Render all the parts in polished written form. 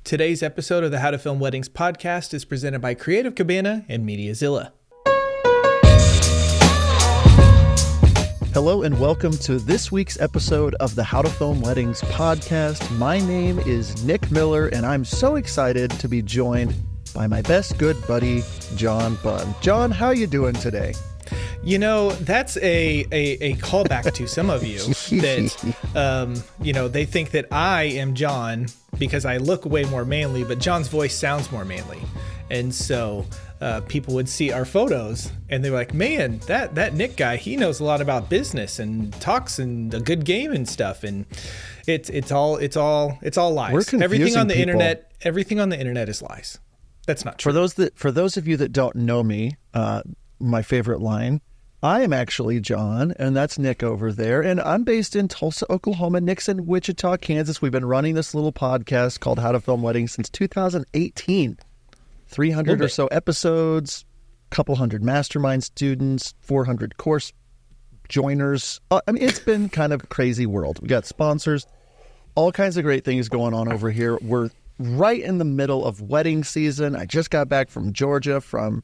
Today's episode of the How to Film Weddings podcast is presented by Creative Cabana and Mediazilla. Hello and welcome to this week's episode of the How to Film Weddings podcast. My name is Nick Miller and I'm so excited to be joined by my best good buddy, John Bunn. John, how are you doing today? You know, that's a callback to some of you that, they think that I am John because I look way more manly, but John's voice sounds more manly. And so people would see our photos and they were like, man, that Nick guy, he knows a lot about business and talks and a good game and stuff. And it's all lies. Everything on the internet is lies. That's not true. For those of you that don't know me, my favorite line, I am actually John, and that's Nick over there, and I'm based in Tulsa, Oklahoma. Nick's in Wichita, Kansas. We've been running this little podcast called How to Film Weddings since 2018. 300 or so episodes, a couple hundred mastermind students, 400 course joiners. It's been kind of a crazy world. We got sponsors, all kinds of great things going on over here. We're right in the middle of wedding season. I just got back from Georgia from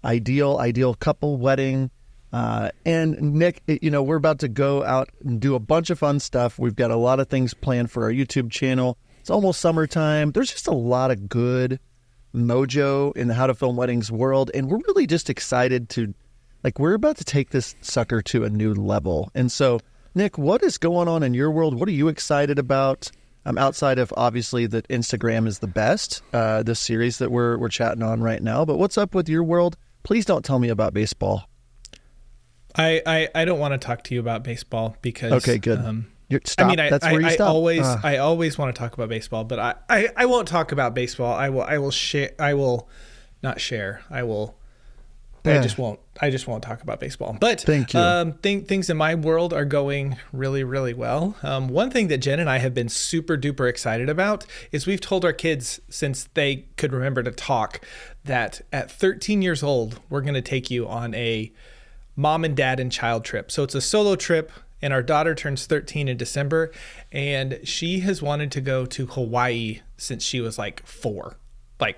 Ideal Couple Wedding. And Nick, we're about to go out and do a bunch of fun stuff. We've got a lot of things planned for our YouTube channel. It's almost summertime. There's just a lot of good mojo in the How to Film Weddings world. And we're really just excited we're about to take this sucker to a new level. And so, Nick, what is going on in your world? What are you excited about? Outside of obviously that Instagram is the best, this series that we're chatting on right now. But what's up with your world? Please don't tell me about baseball. I don't want to talk to you about baseball because okay, good. Stop. That's where you stop. I always want to talk about baseball, but I won't talk about baseball. I will share. I will not share. I will. Yeah. I just won't talk about baseball. But thank you. Things in my world are going really, really well. One thing that Jen and I have been super duper excited about is we've told our kids since they could remember to talk that at 13 years old we're going to take you on a mom and dad and child trip. So it's a solo trip, and our daughter turns 13 in December, and she has wanted to go to Hawaii since she was like 4.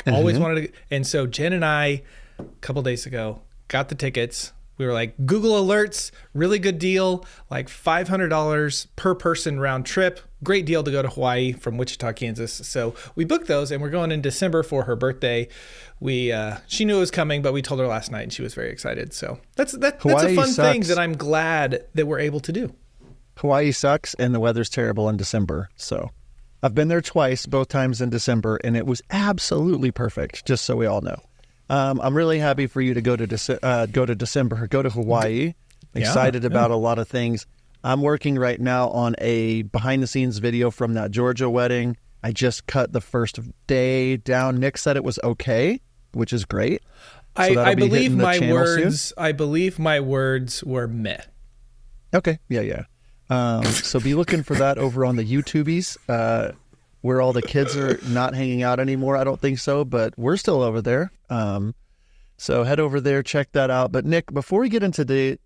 Always wanted to. And so Jen and I, a couple days ago, got the tickets. We were like, Google alerts, really good deal, like $500 per person round trip. Great deal to go to Hawaii from Wichita, Kansas. So we booked those, and we're going in December for her birthday. She knew it was coming, but we told her last night, and she was very excited. So that's a fun thing that I'm glad that we're able to do. Hawaii sucks, and the weather's terrible in December. So I've been there twice, both times in December, and it was absolutely perfect, just so we all know. I'm really happy for you to go to Hawaii. Excited about a lot of things. I'm working right now on a behind-the-scenes video from that Georgia wedding. I just cut the first day down. Nick said it was okay, which is great. So I believe my words were meh. Okay, yeah. So be looking for that over on the YouTubies, where all the kids are not hanging out anymore. I don't think so, but we're still over there. So head over there, check that out. But Nick, before we get into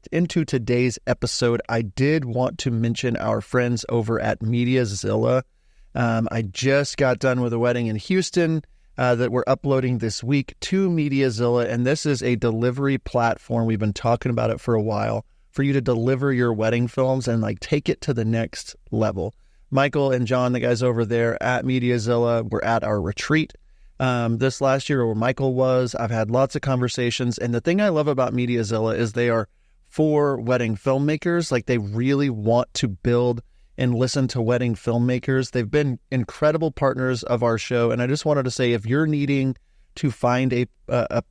today's episode, I did want to mention our friends over at Mediazilla. I just got done with a wedding in Houston that we're uploading this week to Mediazilla, and this is a delivery platform. We've been talking about it for a while for you to deliver your wedding films and take it to the next level. Michael and John, the guys over there at Mediazilla, were at our retreat this last year where Michael was. I've had lots of conversations, and the thing I love about Mediazilla is they are for wedding filmmakers. They really want to build and listen to wedding filmmakers. They've been incredible partners of our show, and I just wanted to say, if you're needing to find a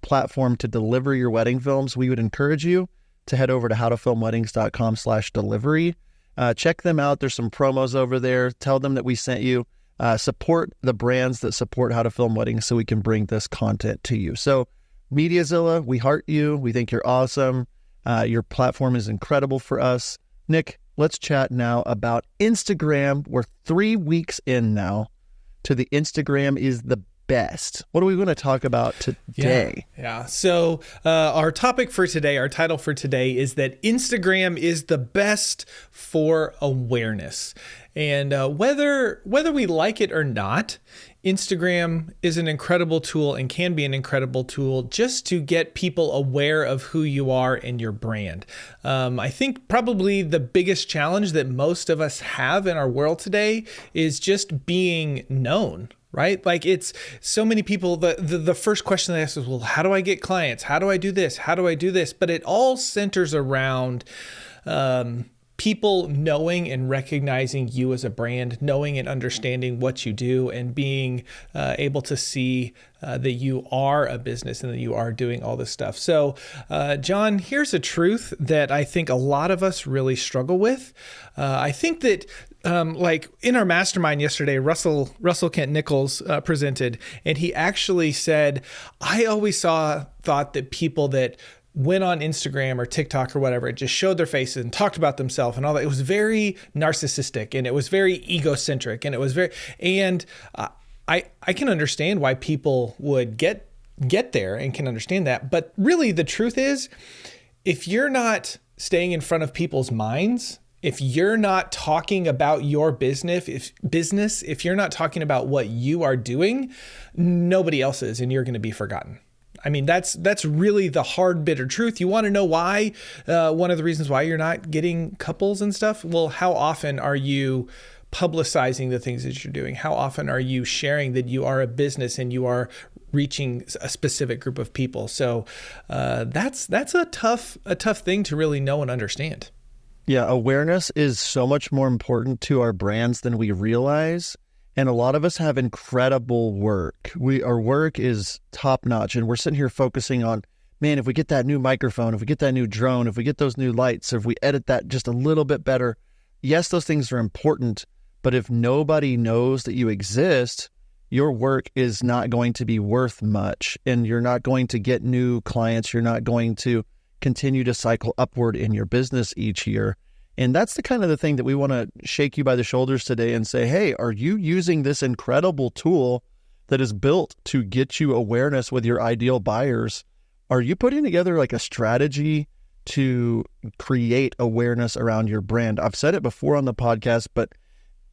platform to deliver your wedding films, we would encourage you to head over to howtofilmweddings.com/delivery. Check them out. There's some promos over there. Tell them that we sent you. Support the brands that support How to Film Weddings so we can bring this content to you. So Mediazilla, we heart you. We think you're awesome. Your platform is incredible for us. Nick, let's chat now about Instagram. We're 3 weeks in now to the Instagram is the best. What are we going to talk about today? Yeah. So our title for today is that Instagram is the best for awareness. And whether we like it or not, Instagram is an incredible tool and can be an incredible tool just to get people aware of who you are and your brand. I think probably the biggest challenge that most of us have in our world today is just being known. Right? Like it's so many people, the first question they ask is, well, how do I get clients? How do I do this? How do I do this? But it all centers around people knowing and recognizing you as a brand, knowing and understanding what you do, and being able to see that you are a business and that you are doing all this stuff. So, John, here's a truth that I think a lot of us really struggle with. I think that like in our mastermind yesterday, Russell Kent Nichols presented, and he actually said, I always thought that people that went on Instagram or TikTok or whatever, just showed their faces and talked about themselves and all that. It was very narcissistic and it was very egocentric and it was I can understand why people would get there and can understand that. But really the truth is, if you're not staying in front of people's minds, if you're not talking about your business, if you're not talking about what you are doing, nobody else is, and you're going to be forgotten. I mean, that's really the hard, bitter truth. You want to know why? One of the reasons why you're not getting couples and stuff? Well, how often are you publicizing the things that you're doing? How often are you sharing that you are a business and you are reaching a specific group of people? So that's a tough thing to really know and understand. Yeah, awareness is so much more important to our brands than we realize. And a lot of us have incredible work. Our work is top notch, and we're sitting here focusing on, man, if we get that new microphone, if we get that new drone, if we get those new lights, if we edit that just a little bit better. Yes, those things are important, but if nobody knows that you exist, your work is not going to be worth much, and you're not going to get new clients. You're not going to continue to cycle upward in your business each year. And that's the kind of the thing that we want to shake you by the shoulders today and say, hey, are you using this incredible tool that is built to get you awareness with your ideal buyers? Are you putting together like a strategy to create awareness around your brand? I've said it before on the podcast, but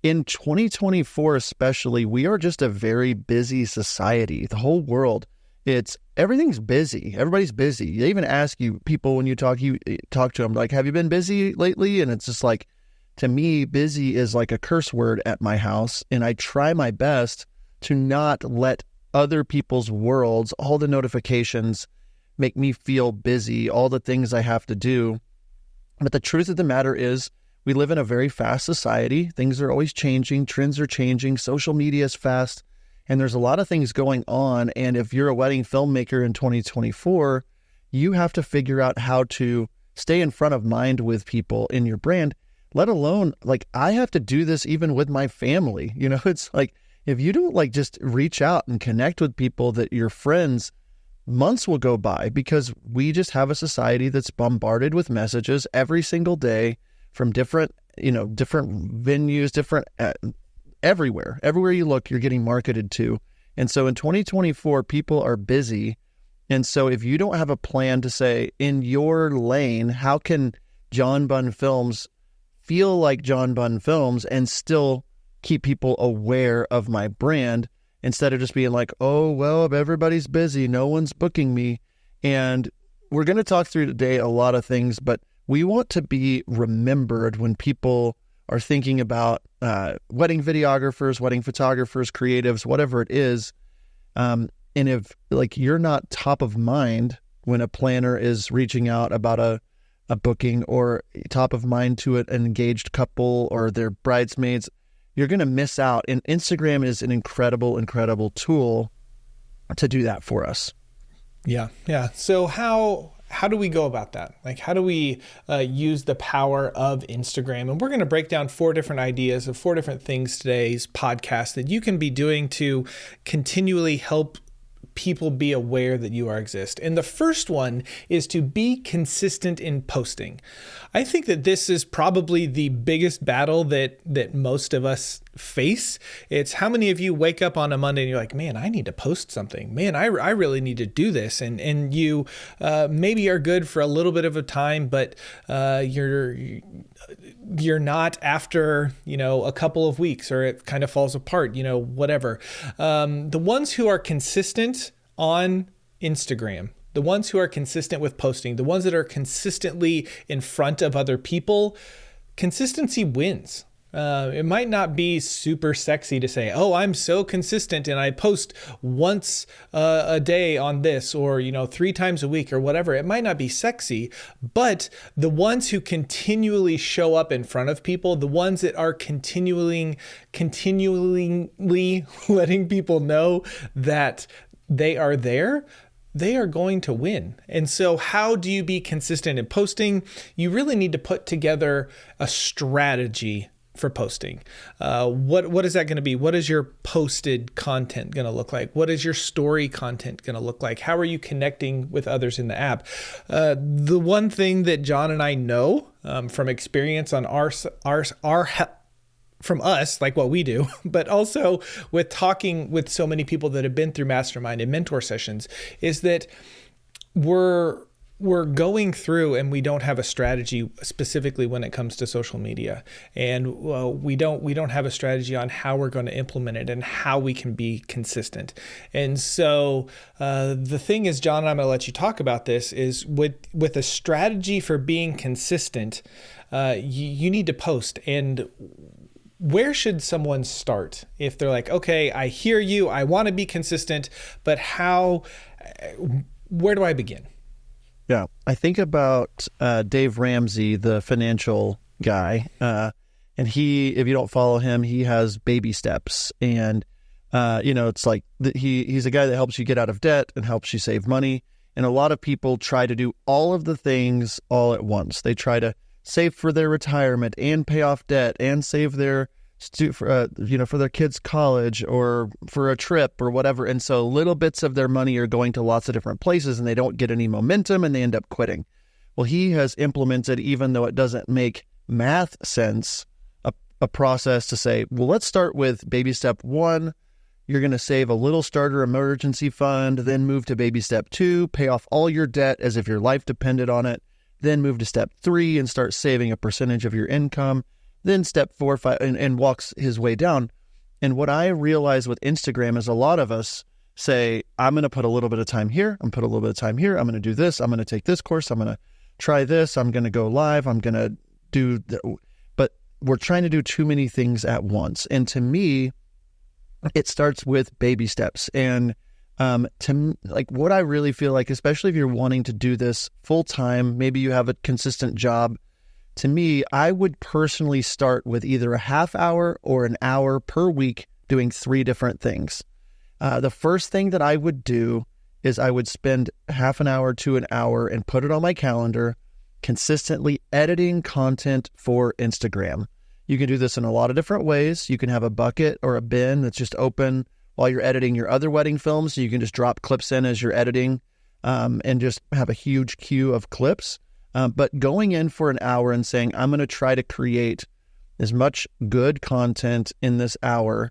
in 2024 especially, we are just a very busy society. The whole world, everything's busy. Everybody's busy. They even ask people when you talk to them, like, have you been busy lately? And it's just like, to me, busy is like a curse word at my house. And I try my best to not let other people's worlds, all the notifications make me feel busy, all the things I have to do. But the truth of the matter is, we live in a very fast society. Things are always changing. Trends are changing. Social media is fast. And there's a lot of things going on. And if you're a wedding filmmaker in 2024, you have to figure out how to stay in front of mind with people in your brand, let alone, like, I have to do this even with my family. You know, it's like, if you don't like just reach out and connect with people that you're friends, months will go by because we just have a society that's bombarded with messages every single day from different venues, everywhere you look, you're getting marketed to. And so in 2024, people are busy. And so if you don't have a plan to say, in your lane, how can John Bunn Films feel like John Bunn Films and still keep people aware of my brand, instead of just being like, oh, well, if everybody's busy, no one's booking me. And we're going to talk through today a lot of things, but we want to be remembered when people are thinking about wedding videographers, wedding photographers, creatives, whatever it is. And if like you're not top of mind when a planner is reaching out about a booking, or top of mind to an engaged couple or their bridesmaids, you're going to miss out. And Instagram is an incredible, incredible tool to do that for us. Yeah. So how do we go about that? Like, how do we use the power of Instagram? And we're going to break down 4 different ideas of 4 different things today's podcast that you can be doing to continually help people be aware that you exist. And the first one is to be consistent in posting. I think that this is probably the biggest battle that most of us face. It's how many of you wake up on a Monday and you're like, man, I need to post something. Man, I really need to do this. And you maybe are good for a little bit of a time, but you're not after, a couple of weeks, or it kind of falls apart, whatever. The ones who are consistent on Instagram, the ones who are consistent with posting, the ones that are consistently in front of other people, consistency wins. It might not be super sexy to say, oh, I'm so consistent and I post once a day on this, or, 3 times a week or whatever. It might not be sexy, but the ones who continually show up in front of people, the ones that are continually letting people know that they are there, they are going to win. And so how do you be consistent in posting? You really need to put together a strategy for posting. What is that going to be? What is your posted content going to look like? What is your story content going to look like? How are you connecting with others in the app? The one thing that John and I know from experience on from us, like what we do, but also with talking with so many people that have been through mastermind and mentor sessions, is that we're going through and we don't have a strategy specifically when it comes to social media. And we don't have a strategy on how we're going to implement it and how we can be consistent. And so the thing is, John, and I'm going to let you talk about this, is with a strategy for being consistent, you need to post. And where should someone start if they're like, okay, I hear you, I want to be consistent, but where do I begin? Yeah, I think about Dave Ramsey, the financial guy, and if you don't follow him, he has baby steps, and it's like he's a guy that helps you get out of debt and helps you save money. And a lot of people try to do all of the things all at once. They try to save for their retirement and pay off debt and save for their kids' college or for a trip or whatever. And so little bits of their money are going to lots of different places, and they don't get any momentum and they end up quitting. Well, he has implemented, even though it doesn't make math sense, a process to say, well, let's start with baby step 1. You're going to save a little starter emergency fund, then move to baby step 2, pay off all your debt as if your life depended on it, then move to step 3 and start saving a percentage of your income. Then step 4, 5, and walks his way down. And what I realize with Instagram is a lot of us say, I'm going to put a little bit of time here. I'm going to put a little bit of time here. I'm going to do this. I'm going to take this course. I'm going to try this. I'm going to go live. I'm going to do but we're trying to do too many things at once. And to me, it starts with baby steps. And what I really feel like, especially if you're wanting to do this full time, maybe you have a consistent job. To me, I would personally start with either a half hour or an hour per week doing 3 different things. The first thing that I would do is I would spend half an hour to an hour and put it on my calendar, consistently editing content for Instagram. You can do this in a lot of different ways. You can have a bucket or a bin that's just open while you're editing your other wedding films. So you can just drop clips in as you're editing and just have a huge queue of clips. But going in for an hour and saying, I'm going to try to create as much good content in this hour,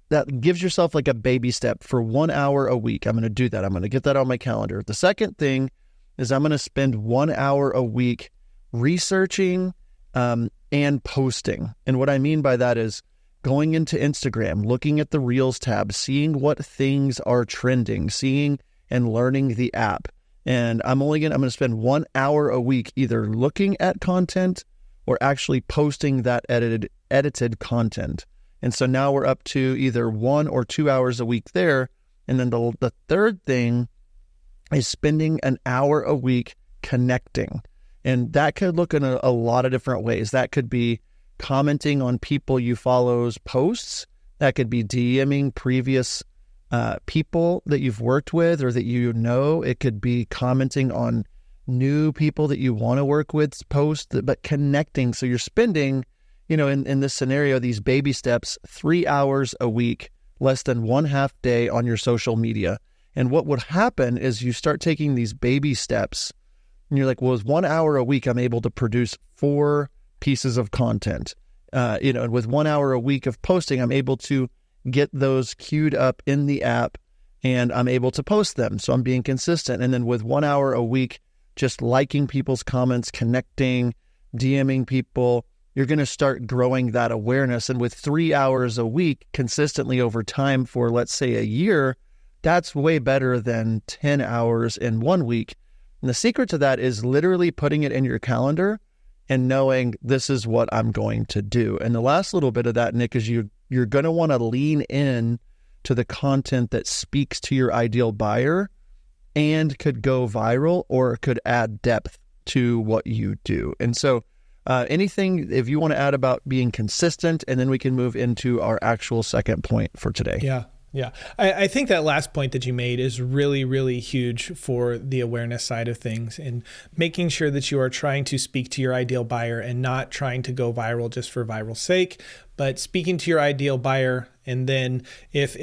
that gives yourself like a baby step for 1 hour a week. I'm going to do that. I'm going to get that on my calendar. The second thing is I'm going to spend 1 hour a week researching and posting. And what I mean by that is going into Instagram, looking at the Reels tab, seeing what things are trending, seeing and learning the app. And I'm going to spend 1 hour a week either looking at content or actually posting that edited content. And so now we're up to either 1 or 2 hours a week there. And then the third thing is spending an hour a week connecting. And that could look in a lot of different ways. That could be commenting on people you follow's posts. That could be DMing previous people that you've worked with or that you know. It could be commenting on new people that you want to work with posts, but connecting. So you're spending, in this scenario, these baby steps, 3 hours a week, less than 1/2 day on your social media. And what would happen is you start taking these baby steps and you're like, well, with 1 hour a week, I'm able to produce 4 pieces of content. And with 1 hour a week of posting, I'm able to get those queued up in the app and I'm able to post them. So I'm being consistent. And then with 1 hour a week, just liking people's comments, connecting, DMing people, you're going to start growing that awareness. And with 3 hours a week consistently over time for, let's say, a year, that's way better than 10 hours in 1 week. And the secret to that is literally putting it in your calendar and knowing this is what I'm going to do. And the last little bit of that, Nick, is you're going to want to lean in to the content that speaks to your ideal buyer and could go viral or could add depth to what you do. And so anything, if you want to add about being consistent, and then we can move into our actual second point for today. Yeah. Yeah. I think that last point that you made is really, really huge for the awareness side of things, and making sure that you are trying to speak to your ideal buyer and not trying to go viral just for viral sake, but speaking to your ideal buyer. And then if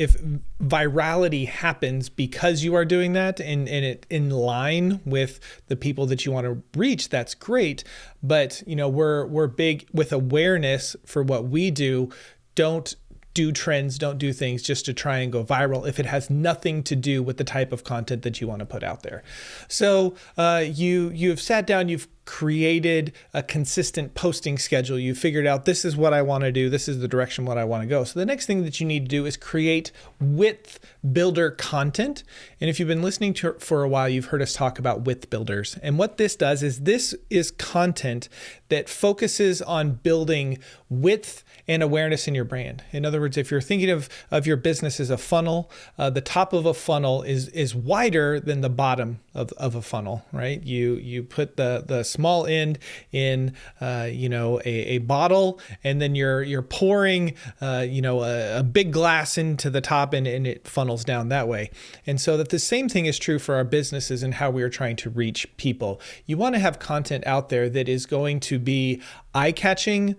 virality happens because you are doing that and it in line with the people that you want to reach, that's great. But, we're big with awareness for what we do. Don't do trends, don't do things just to try and go viral if it has nothing to do with the type of content that you want to put out there. So you've sat down, you've created a consistent posting schedule. You figured out this is what I want to do. This is the direction what I want to go. So the next thing that you need to do is create width builder content. And if you've been listening to for a while, you've heard us talk about width builders. And what this does is this is content that focuses on building width and awareness in your brand. In other words, if you're thinking of your business as a funnel, the top of a funnel is wider than the bottom of a funnel, right? You put the small end in a bottle, and then you're pouring a big glass into the top, and it funnels down that way. And so that the same thing is true for our businesses and how we are trying to reach people. You want to have content out there that is going to be eye-catching,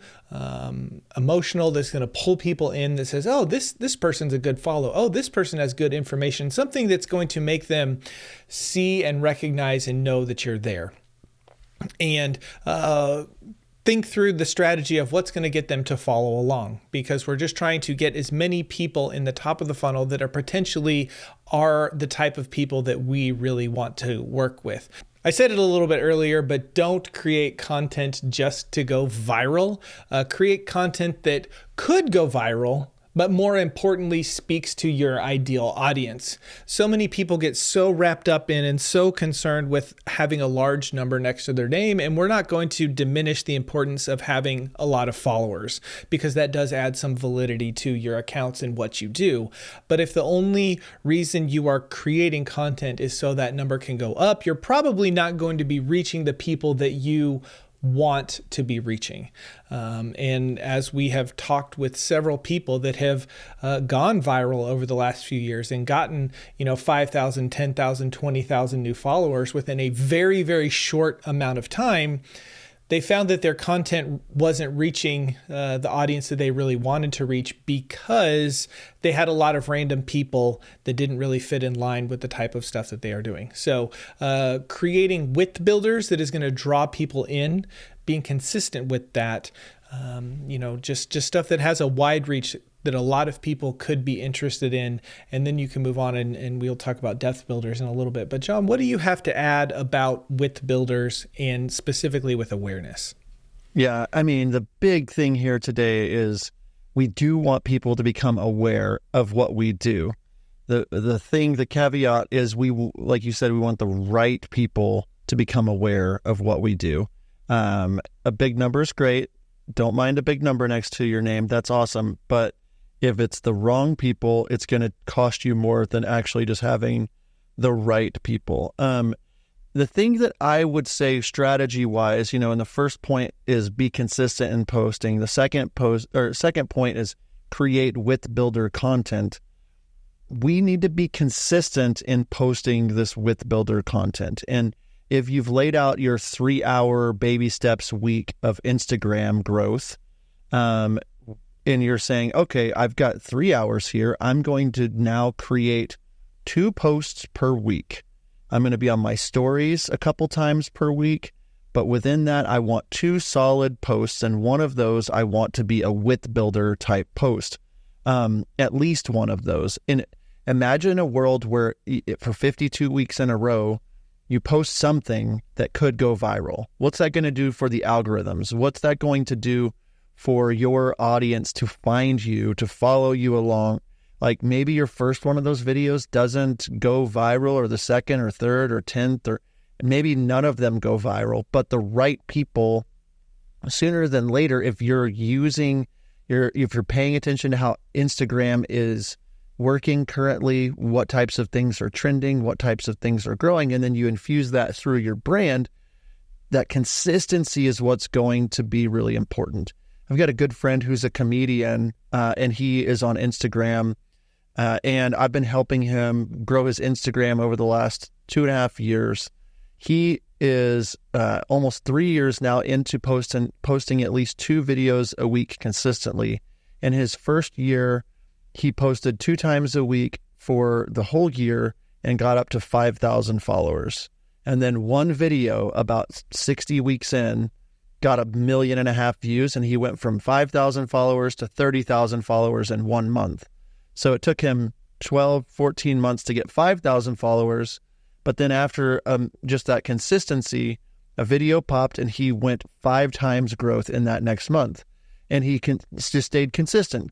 emotional, that's going to pull people in, that says, oh, this person's a good follow. Oh, this person has good information, something that's going to make them see and recognize and know that you're there. And think through the strategy of what's going to get them to follow along, because we're just trying to get as many people in the top of the funnel that are potentially the type of people that we really want to work with. I said it a little bit earlier, but don't create content just to go viral. Create content that could go viral, but more importantly, speaks to your ideal audience. So many people get so wrapped up in and so concerned with having a large number next to their name, and we're not going to diminish the importance of having a lot of followers, because that does add some validity to your accounts and what you do. But if the only reason you are creating content is so that number can go up, you're probably not going to be reaching the people that you want to be reaching. And as we have talked with several people that have gone viral over the last few years and gotten 5,000, 10,000, 20,000 new followers within a very, very short amount of time, they found that their content wasn't reaching the audience that they really wanted to reach, because they had a lot of random people that didn't really fit in line with the type of stuff that they are doing. So creating width builders that is going to draw people in, being consistent with that, just stuff that has a wide reach that a lot of people could be interested in. And then you can move on and we'll talk about depth builders in a little bit. But John, what do you have to add about width builders and specifically with awareness? Yeah, I mean, the big thing here today is we do want people to become aware of what we do. The caveat is like you said, we want the right people to become aware of what we do. A big number is great. Don't mind a big number next to your name. That's awesome. But if it's the wrong people, it's going to cost you more than actually just having the right people. The thing that I would say strategy-wise, and the first point is be consistent in posting. The second point is create width builder content. We need to be consistent in posting this width builder content. And if you've laid out your 3-hour baby steps week of Instagram growth, and you're saying, okay, I've got 3 hours here, I'm going to now create 2 posts per week. I'm going to be on my stories a couple times per week, But within that, I want 2 solid posts, and one of those I want to be a width builder type post. At least one of those. And imagine a world where for 52 weeks in a row, you post something that could go viral. What's that going to do for the algorithms? What's that going to do for your audience to find you, to follow you along? Like maybe your first one of those videos doesn't go viral, or the second or third or 10th, or maybe none of them go viral, but the right people sooner than later, if you're paying attention to how Instagram is working currently, what types of things are trending, what types of things are growing, and then you infuse that through your brand, that consistency is what's going to be really important. I've got a good friend who's a comedian, and he is on Instagram, and I've been helping him grow his Instagram over the last 2.5 years. He is almost 3 years now into posting at least 2 videos a week consistently. In his first year, he posted 2 times a week for the whole year and got up to 5,000 followers. And then one video about 60 weeks in got 1.5 million views, and he went from 5,000 followers to 30,000 followers in 1 month. So it took him 12, 14 months to get 5,000 followers. But then after just that consistency, a video popped and he went 5 times growth in that next month. And he just stayed consistent.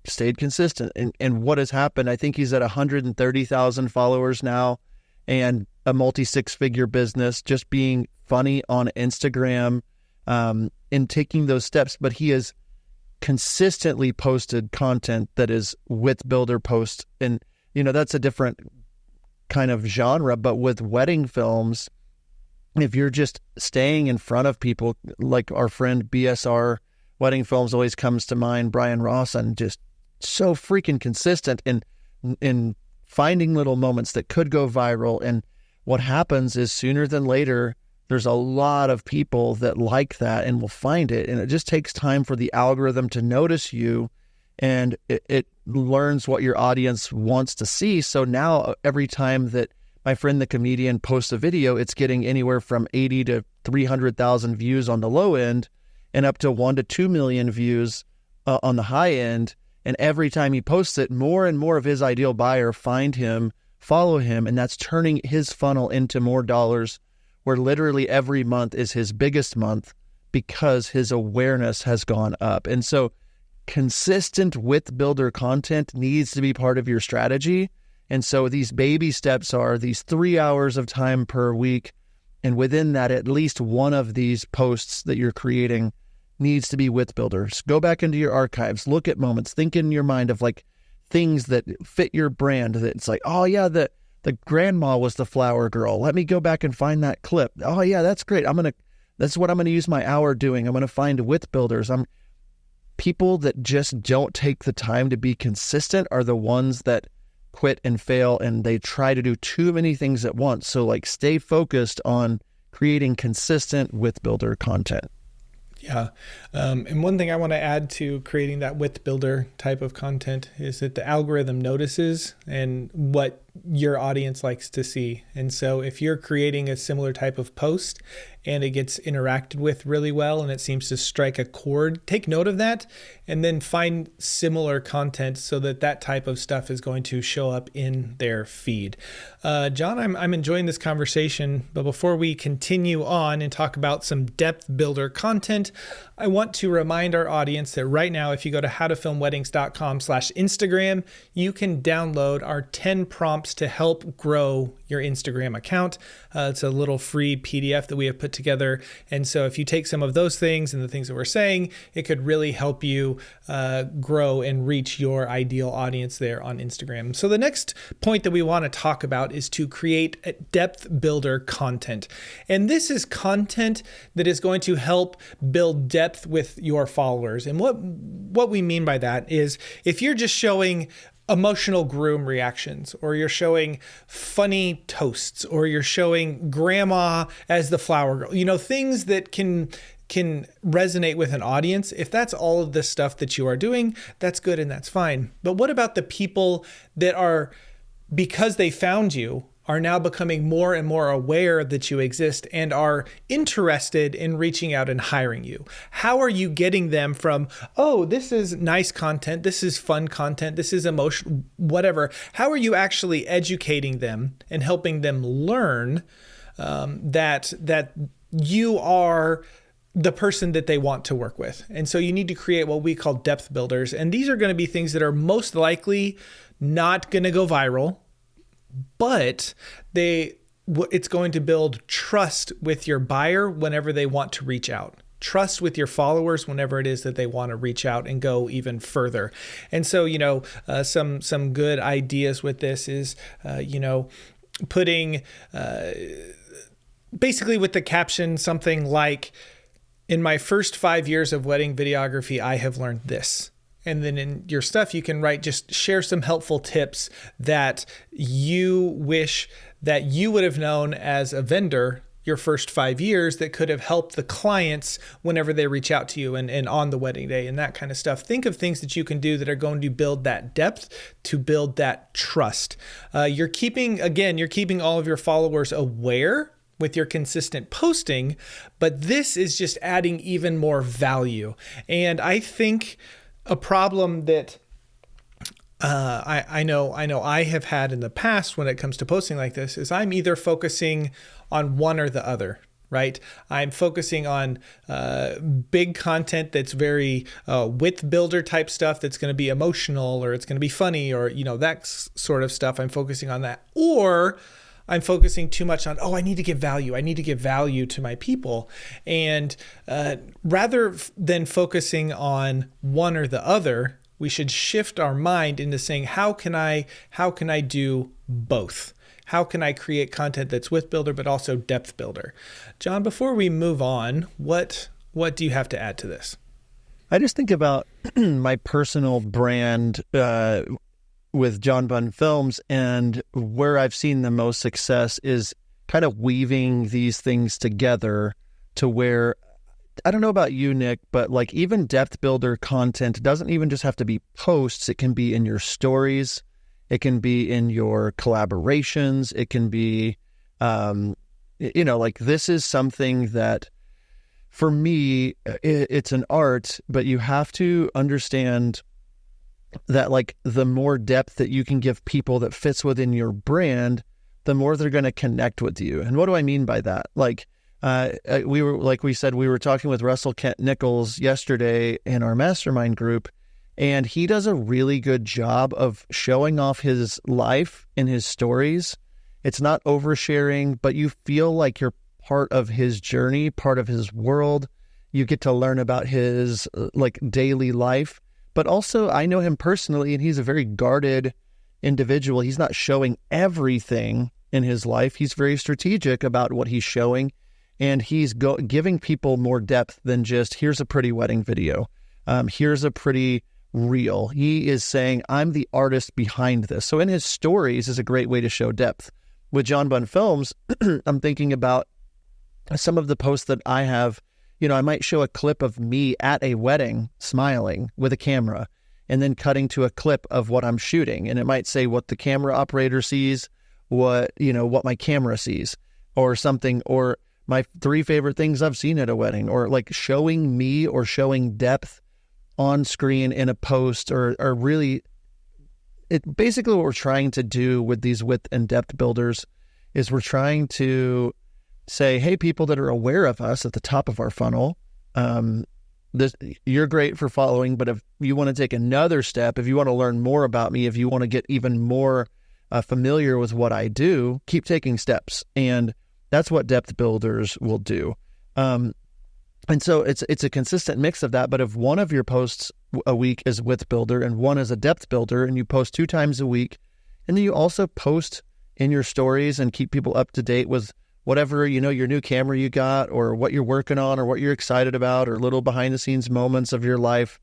And what has happened, I think he's at 130,000 followers now, and a multi-6-figure business, just being funny on Instagram, and taking those steps. But he has consistently posted content that is width builder posts. And, that's a different kind of genre, but with wedding films, if you're just staying in front of people, like our friend BSR Wedding Films always comes to mind, Brian Rawson, just so freaking consistent in finding little moments that could go viral. And what happens is sooner than later, there's a lot of people that like that and will find it. And it just takes time for the algorithm to notice you, and it learns what your audience wants to see. So now every time that my friend the comedian posts a video, it's getting anywhere from 80 to 300,000 views on the low end, and up to 1 to 2 million views on the high end. And every time he posts it, more and more of his ideal buyer find him, follow him, and that's turning his funnel into more dollars, where literally every month is his biggest month because his awareness has gone up. And so consistent width builder content needs to be part of your strategy. And so these baby steps are these 3 hours of time per week. And within that, at least one of these posts that you're creating needs to be width builders. Go back into your archives, look at moments, think in your mind of like things that fit your brand, that it's like, oh yeah, the grandma was the flower girl. Let me go back and find that clip. Oh yeah, that's great. That's what I'm going to use my hour doing. I'm going to find width builders. People that just don't take the time to be consistent are the ones that quit and fail, and they try to do too many things at once. So like stay focused on creating consistent width builder content. Yeah. And one thing I want to add to creating that width builder type of content is that the algorithm notices and what your audience likes to see. And so if you're creating a similar type of post and it gets interacted with really well and it seems to strike a chord, take note of that and then find similar content so that that type of stuff is going to show up in their feed. John, I'm enjoying this conversation, but before we continue on and talk about some depth builder content, I want to remind our audience that right now, if you go to howtofilmweddings.com/Instagram, you can download our 10 prompts to help grow your Instagram account. It's a little free PDF that we have put together. And so if you take some of those things and the things that we're saying, it could really help you grow and reach your ideal audience there on Instagram. So the next point that we want to talk about is to create depth builder content. And this is content that is going to help build depth with your followers. And what we mean by that is if you're just showing emotional groom reactions, or you're showing funny toasts, or you're showing grandma as the flower girl, things that can resonate with an audience. If that's all of the stuff that you are doing, that's good and that's fine. But what about the people that are, because they found you, are now becoming more and more aware that you exist and are interested in reaching out and hiring you? How are you getting them from, oh, this is nice content, this is fun content, this is emotional, whatever. How are you actually educating them and helping them learn that you are the person that they want to work with? And so you need to create what we call depth builders. And these are going to be things that are most likely not going to go viral, but it's going to build trust with your buyer whenever they want to reach out. Trust with your followers whenever it is that they want to reach out and go even further. And so, some good ideas with this is, putting basically with the caption something like, in my first 5 years of wedding videography, I have learned this. And then in your stuff, you can just share some helpful tips that you wish that you would have known as a vendor your first 5 years that could have helped the clients whenever they reach out to you and on the wedding day and that kind of stuff. Think of things that you can do that are going to build that depth, to build that trust. You're keeping all of your followers aware with your consistent posting, but this is just adding even more value. And I think a problem that I know I have had in the past when it comes to posting like this is I'm either focusing on one or the other, right? I'm focusing on big content that's very width builder type stuff that's going to be emotional, or it's going to be funny, or that sort of stuff. I'm focusing on that, or I'm focusing too much on, I need to give value. I need to give value to my people. And rather than focusing on one or the other, we should shift our mind into saying, how can I do both? How can I create content that's width builder, but also depth builder? John, before we move on, what do you have to add to this? I just think about my personal brand with John Bunn Films, and where I've seen the most success is kind of weaving these things together to where, I don't know about you, Nick, but like even depth builder content doesn't even just have to be posts. It can be in your stories. It can be in your collaborations. It can be, like this is something that for me, it's an art, but you have to understand that like the more depth that you can give people that fits within your brand, the more they're going to connect with you. And what do I mean by that? Like we were talking with Russell Kent Nichols yesterday in our mastermind group, and he does a really good job of showing off his life in his stories. It's not oversharing, but you feel like you're part of his journey, part of his world. You get to learn about his like daily life. But also, I know him personally, and he's a very guarded individual. He's not showing everything in his life. He's very strategic about what he's showing, and he's giving people more depth than just, here's a pretty wedding video. Here's a pretty reel. He is saying, I'm the artist behind this. So in his stories is a great way to show depth. With John Bunn Films, I'm thinking about some of the posts that I have. I might show a clip of me at a wedding smiling with a camera and then cutting to a clip of what I'm shooting. And it might say what the camera operator sees, what my camera sees or something, or my 3 favorite things I've seen at a wedding, or like showing me or showing depth on screen in a post or really basically what we're trying to do with these width and depth builders is we're trying to say, hey, people that are aware of us at the top of our funnel, you're great for following, but if you want to take another step, if you want to learn more about me, if you want to get even more familiar with what I do, keep taking steps. And that's what depth builders will do. And so it's a consistent mix of that. But if one of your posts a week is width builder and one is a depth builder, and you post 2 times a week, and then you also post in your stories and keep people up to date with whatever, your new camera you got, or what you're working on, or what you're excited about, or little behind the scenes moments of your life,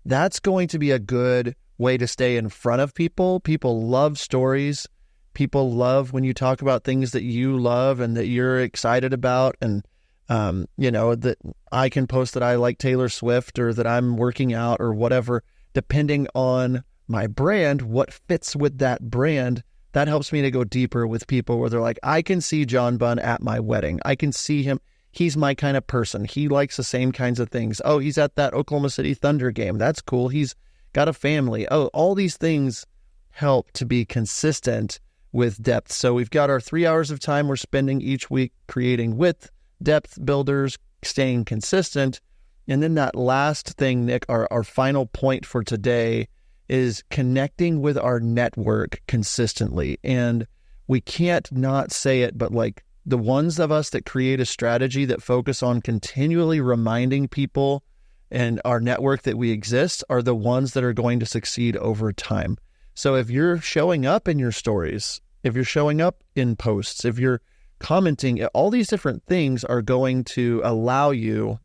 that's going to be a good way to stay in front of people. People love stories. People love when you talk about things that you love and that you're excited about. And, that I can post that I like Taylor Swift, or that I'm working out, or whatever, depending on my brand, what fits with that brand. that helps me to go deeper with people where they're like, I can see John Bunn at my wedding. I can see him. He's my kind of person. He likes the same kinds of things. Oh, he's at that Oklahoma City Thunder game. That's cool. He's got a family. Oh, all these things help to be consistent with depth. So we've got our 3 hours of time we're spending each week creating with depth builders, staying consistent. And then that last thing, Nick, our final point for today is connecting with our network consistently. And we can't not say it, but like the ones of us that create a strategy that focus on continually reminding people and our network that we exist are the ones that are going to succeed over time. So if you're showing up in your stories, if you're showing up in posts, if you're commenting, all these different things are going to allow you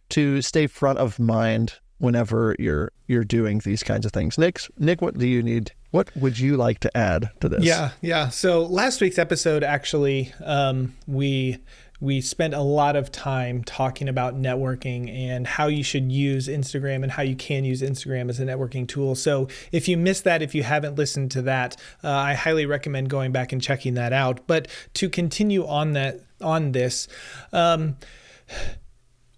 to stay front of mind whenever you're doing these kinds of things. Nick, what do you need? What would you like to add to this? Yeah. So last week's episode, actually, we spent a lot of time talking about networking and how you should use Instagram and how you can use Instagram as a networking tool. So if you missed that, if you haven't listened to that, I highly recommend going back and checking that out. But to continue on this,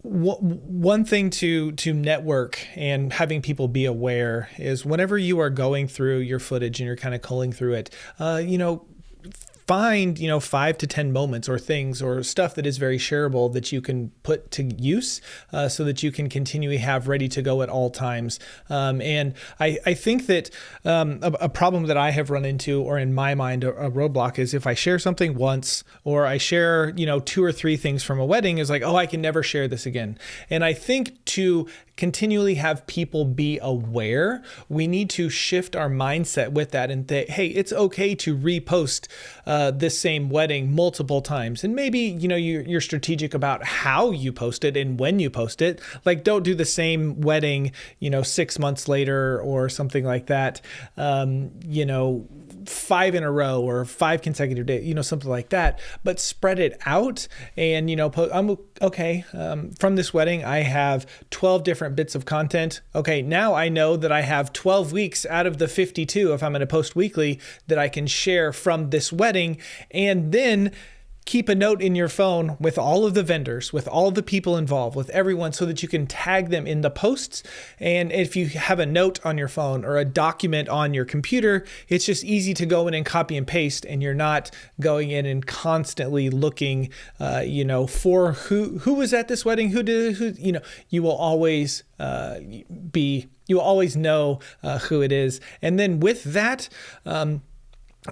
one thing to network and having people be aware is whenever you are going through your footage and you're kind of culling through it, find 5 to 10 moments or things or stuff that is very shareable that you can put to use so that you can continually have ready to go at all times. And I think that a problem that I have run into, or in my mind a roadblock, is if I share something once or I share 2 or 3 things from a wedding, is like, oh, I can never share this again. And I think to continually have people be aware, we need to shift our mindset with that and think, hey, it's okay to repost this same wedding multiple times. And maybe, you're strategic about how you post it and when you post it. Like, don't do the same wedding, 6 months later or something like that. 5 in a row or 5 consecutive days, something like that, but spread it out and, I'm okay. From this wedding, I have 12 different bits of content. Okay. Now I know that I have 12 weeks out of the 52, if I'm going to post weekly, that I can share from this wedding. And then keep a note in your phone with all of the vendors, with all the people involved, with everyone, so that you can tag them in the posts. And if you have a note on your phone or a document on your computer, it's just easy to go in and copy and paste, and you're not going in and constantly looking, for who was at this wedding, you will always you will always know who it is. And then with that,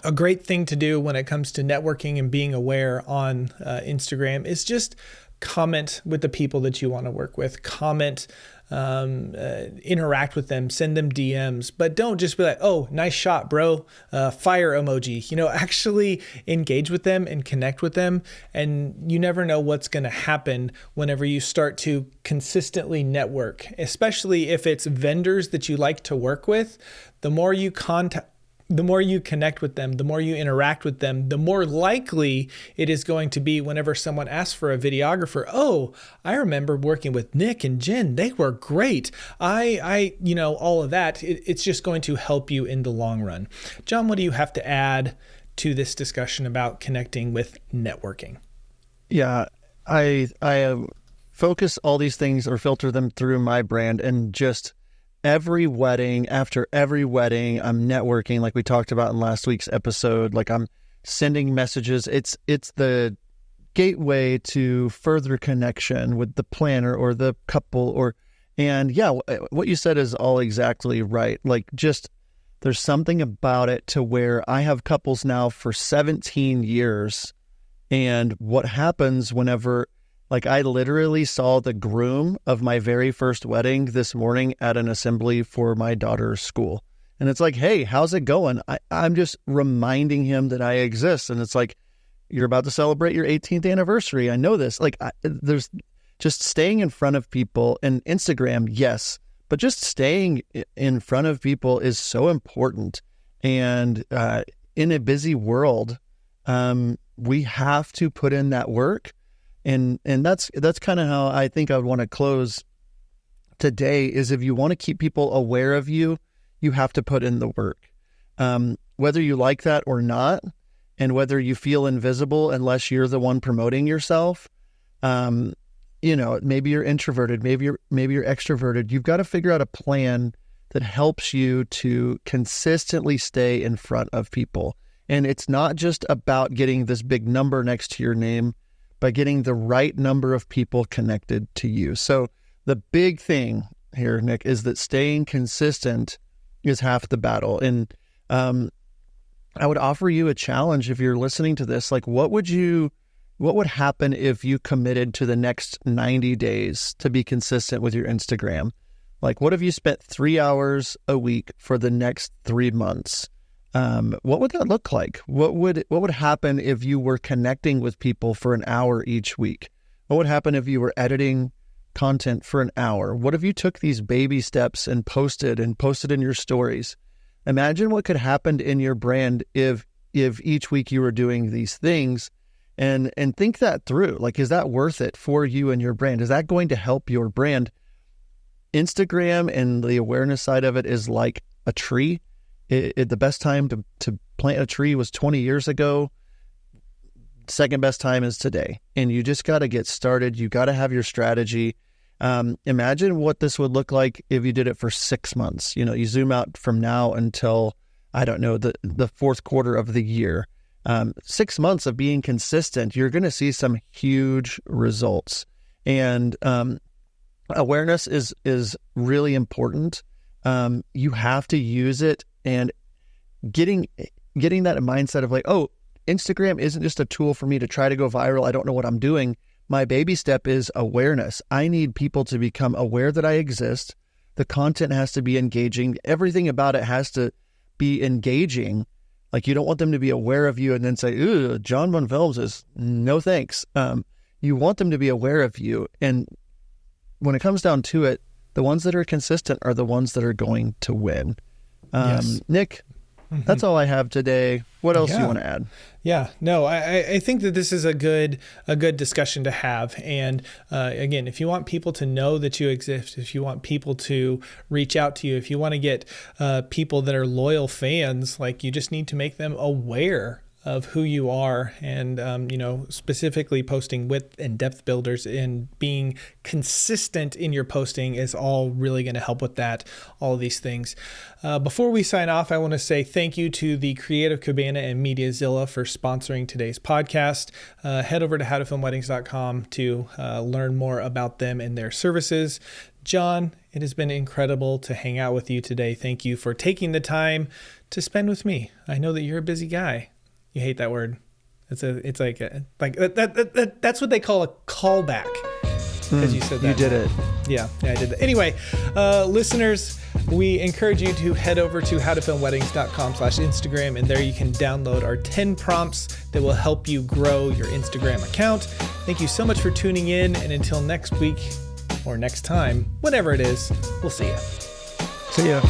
a great thing to do when it comes to networking and being aware on Instagram is just comment with the people that you want to work with. Comment, interact with them, send them DMs, but don't just be like, oh, nice shot, bro, fire emoji. Actually engage with them and connect with them. And you never know what's going to happen whenever you start to consistently network, especially if it's vendors that you like to work with. The more you connect with them, the more you interact with them, the more likely it is going to be whenever someone asks for a videographer. Oh, I remember working with Nick and Jen. They were great. All of that. It's just going to help you in the long run. John, what do you have to add to this discussion about connecting with networking? Yeah, I focus all these things or filter them through my brand, and just every wedding, after every wedding, I'm networking like we talked about in last week's episode. Like, I'm sending messages. It's the gateway to further connection with the planner or the couple and what you said is all exactly right. Like, just there's something about it to where I have couples now for 17 years. And what happens whenever, like, I literally saw the groom of my very first wedding this morning at an assembly for my daughter's school. And it's like, hey, how's it going? I'm just reminding him that I exist. And it's like, you're about to celebrate your 18th anniversary. I know this. Like, there's just staying in front of people. And Instagram, yes, but just staying in front of people is so important. And in a busy world, we have to put in that work. And that's kind of how I think I would want to close today, is if you want to keep people aware of you, you have to put in the work. Whether you like that or not, and whether you feel invisible unless you're the one promoting yourself, maybe you're introverted, maybe you're extroverted. You've got to figure out a plan that helps you to consistently stay in front of people. And it's not just about getting this big number next to your name, but getting the right number of people connected to you. So the big thing here, Nick, is that staying consistent is half the battle. And I would offer you a challenge if you're listening to this. Like, what would happen if you committed to the next 90 days to be consistent with your Instagram? Like, what if you spent 3 hours a week for the next 3 months? What would that look like? What would happen if you were connecting with people for an hour each week? What would happen if you were editing content for an hour? What if you took these baby steps and posted in your stories? Imagine what could happen in your brand if each week you were doing these things, and think that through. Like, is that worth it for you and your brand? Is that going to help your brand? Instagram and the awareness side of it is like a tree. The best time to plant a tree was 20 years ago. Second best time is today. And you just got to get started. You got to have your strategy. Imagine what this would look like if you did it for 6 months. You zoom out from now until, I don't know, the fourth quarter of the year. 6 months of being consistent, you're going to see some huge results. And awareness is really important. You have to use it, and getting that mindset of like, oh, Instagram isn't just a tool for me to try to go viral. I don't know what I'm doing. My baby step is awareness. I need people to become aware that I exist. The content has to be engaging. Everything about it has to be engaging. Like, you don't want them to be aware of you and then say, ooh, John Bunn Films is no thanks. You want them to be aware of you. And when it comes down to it, the ones that are consistent are the ones that are going to win. Yes. Nick, that's all I have today. What else do you want to add? Yeah, no, I think that this is a good discussion to have. And again, if you want people to know that you exist, if you want people to reach out to you, if you want to get people that are loyal fans, like, you just need to make them aware of who you are, and specifically posting width and depth builders and being consistent in your posting is all really going to help with that, all of these things. Before we sign off, I want to say thank you to the Creative Cabana and Mediazilla for sponsoring today's podcast. Head over to howtofilmweddings.com to learn more about them and their services. John, it has been incredible to hang out with you today. Thank you for taking the time to spend with me. I know that you're a busy guy. You hate that word. It's like that's what they call a callback. Because you said that. You did it. Yeah, I did that. Anyway, listeners, we encourage you to head over to howtofilmweddings.com/Instagram, and there you can download our 10 prompts that will help you grow your Instagram account. Thank you so much for tuning in, and until next week or next time, whatever it is, we'll see you. See ya.